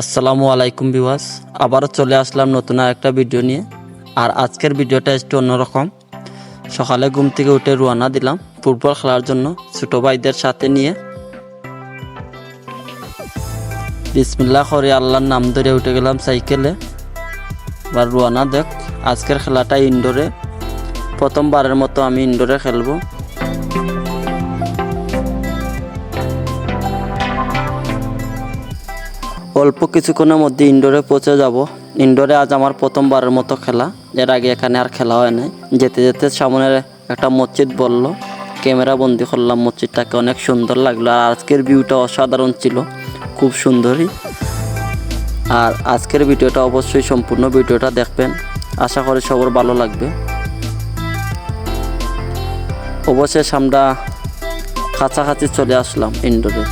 আসসালামু আলাইকুম ভিউয়ার্স, আবারও চলে আসলাম নতুন একটা ভিডিও নিয়ে। আর আজকের ভিডিওটা একটু অন্যরকম। সকালে ঘুম থেকে উঠে রওনা দিলাম ফুটবল খেলার জন্য ছোট ভাইদের সাথে নিয়ে। বিসমিল্লাহ করে আল্লাহর নাম ধরে উঠে গেলাম সাইকেলে। এবার রওনা দেখ। আজকের খেলাটা ইনডোরে, প্রথমবারের মতো আমি ইনডোরে খেলবো। অল্প কিছুক্ষণের মধ্যে ইনডোরে পৌঁছে যাব। ইনডোরে আজ আমার প্রথমবারের মতো খেলা, এর আগে এখানে আর খেলা হয় নাই। যেতে যেতে সামনে একটা মসজিদ বলল, ক্যামেরা বন্দি করলাম মসজিদটাকে, অনেক সুন্দর লাগলো। আর আজকের ভিউটা অসাধারণ ছিল, খুব সুন্দরই। আর আজকের ভিডিওটা অবশ্যই সম্পূর্ণ ভিডিওটা দেখবেন, আশা করি সবার ভালো লাগবে। অবশ্যই আমরা কাছাকাছি চলে আসলাম ইনডোরে।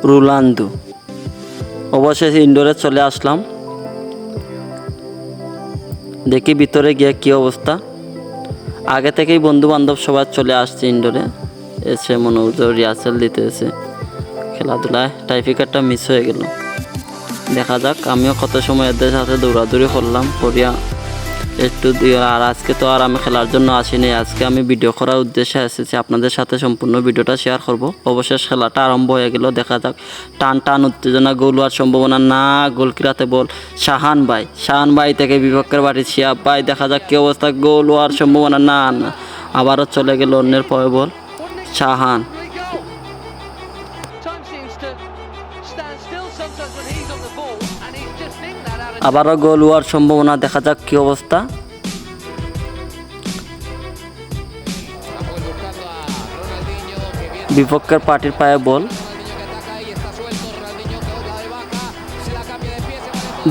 রোনালদো, অবশেষে ইনডোরে চলে আসলাম। দেখি ভিতরে গিয়ে কি অবস্থা। আগে থেকেই বন্ধু বান্ধব সবাই চলে আসছে ইনডোরে, এসে মনে হচ্ছে রিহার্সাল দিতে এসে। খেলাধুলায় টাইফিকারটা মিস হয়ে গেল। দেখা যাক, আমিও কত সময় এদের সাথে দৌড়াদৌড়ি করলাম করিয়া একটু। আর আজকে তো আর আমি খেলার জন্য আসিনি, আজকে আমি ভিডিও করার উদ্দেশ্যে এসেছি, আপনাদের সাথে সম্পূর্ণ ভিডিওটা শেয়ার করব। অবশেষ খেলাটা আরম্ভ হয়ে গেল। দেখা যাক, টান টান উত্তেজনা, গোল হওয়ার সম্ভাবনা না। গোলকিরাতে বল শাহান ভাই থেকে বিপক্ষের বাড়ি শিয়াব ভাই। দেখা যাক কি অবস্থা, গোল হওয়ার সম্ভাবনা না। আবারও চলে গেল অন্যের পরে বল শাহান। আবারও গোল হওয়ার সম্ভাবনা, দেখা যাক কি অবস্থা। বিপক্ষের পার্টির পায়ে বল,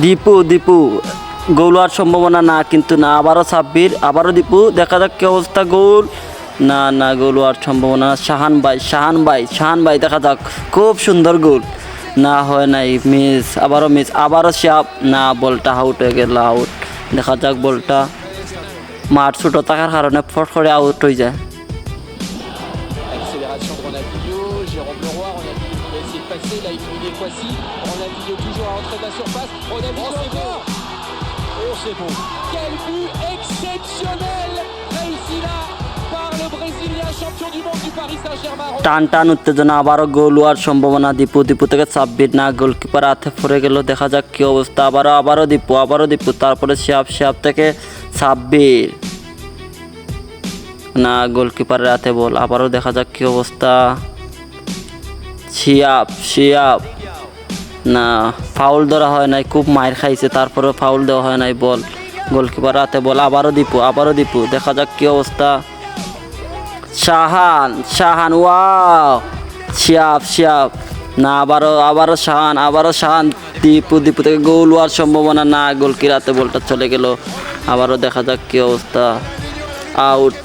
দীপু গোল হওয়ার সম্ভাবনা না, কিন্তু না। আবারও সাব্বির, আবারও দীপু, দেখা যাক কি অবস্থা। গোল না, গোল হওয়ার সম্ভাবনা। শাহান ভাই, দেখা যাক, খুব সুন্দর গোল। না হয় নাই, মিস, আবারও শিয়াব, না, বলটা আউট হয়ে গেল, আউট। দেখা যাক, বলটা মাঠ ছোটো থাকার কারণে ফট করে আউট হয়ে যায়। C'est bon. Quel but exceptionnel réussi là par le Brésilien champion du monde du Paris Saint-Germain. টান উত্তেজনা, আবারও গোল হওয়ার সম্ভাবনা। দীপু থেকে সাব্বির, না, গোলকিপার হাতে পড়ে গেল। দেখা যাক কি অবস্থা। আবারও দীপু, তারপরে শিয়াব থেকে সাব্বির, না, গোলকিপারের হাতে বল। আবারও দেখা যাক কি অবস্থা। শিয়াব, না, ফাউল ধরা হয় নাই, খুব মাইর খাইছে, তারপরে ফাউল দেওয়া হয় নাই। বল গোলকিপার হাতে বল। আবারও দীপু, দেখা যাক কি অবস্থা। শাহান, ওয়াও। শিয়াব, না, আবারও শাহান। দীপু থেকে গোল হওয়ার সম্ভাবনা না। গোলকিপার হাতে বলটা চলে গেল। আবারও দেখা যাক কি অবস্থা। আউট।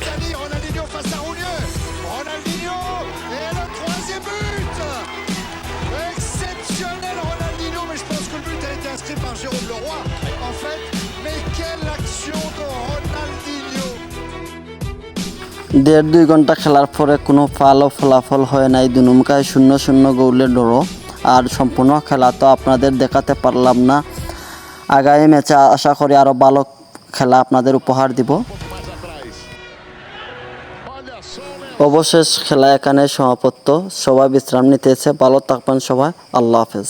দেড় দুই ঘন্টা খেলার পরে কোনো ফলাফল হয় নাই। দুনুমকায় 0-0 গোলের ড্র। আর সম্পূর্ণ খেলা তো আপনাদের দেখাতে পারলাম না। আগামী ম্যাচে আশা করি আরও ভালো খেলা আপনাদের উপহার দিব। অবশেষ খেলা এখানে সমাপ্ত। সবাই বিশ্রাম নিতেছে। ভালো থাকবেন সবাই। আল্লাহ হাফেজ।